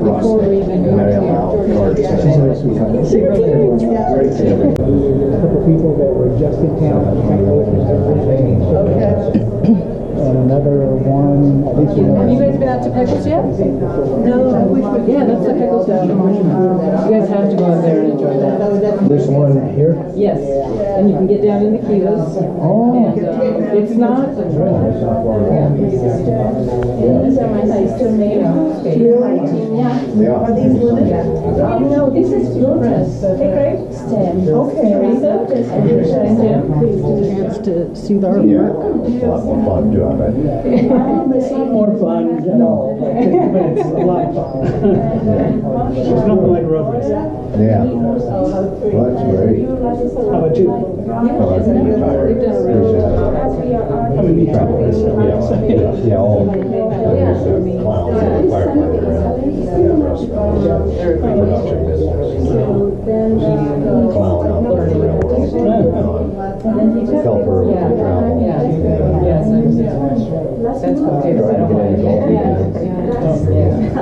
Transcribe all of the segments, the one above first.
before we even go to Georgia. She really is. A couple people that were just in town. Okay. And another one, I think you know. Have you guys been out to Pickles yet? No, I wish we Yeah, that's the Pickles down. You guys have to go out there and enjoy that. There's one here? Yes, and you can get down in the Kivas. Oh. And it's not. These are my nice tomatoes. Really? Yeah. Are these limited? No, this is Florence. Hey, Greg. Okay. Teresa. And Jim. Chance to see the artwork. Yeah. It's a lot more fun too, I bet. It's not more fun, no, but it's a lot of fun. It's nothing like road racing. Yeah. Well, that's great. How about you? Well, I've been retired. I mean, you travel this stuff. Yeah, all clowns and firefighter and restaurants, production business. Clown out there in the real world. Helper with the travel. Yes, that's cool. Trying to get into golf again.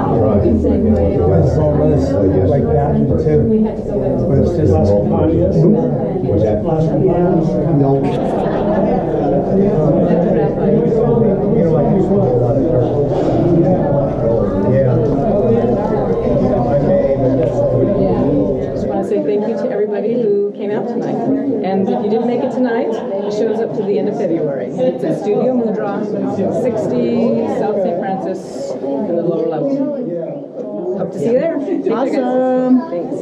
Like that, too. But it's just last one. Was that? No. Just want to say thank you to everybody who came out tonight. And if you didn't make it tonight, the show's up to the end of February. It's at Studio Mudra, 60 South St. Francis, in the lower level. Hope to see you there. Awesome. Thanks.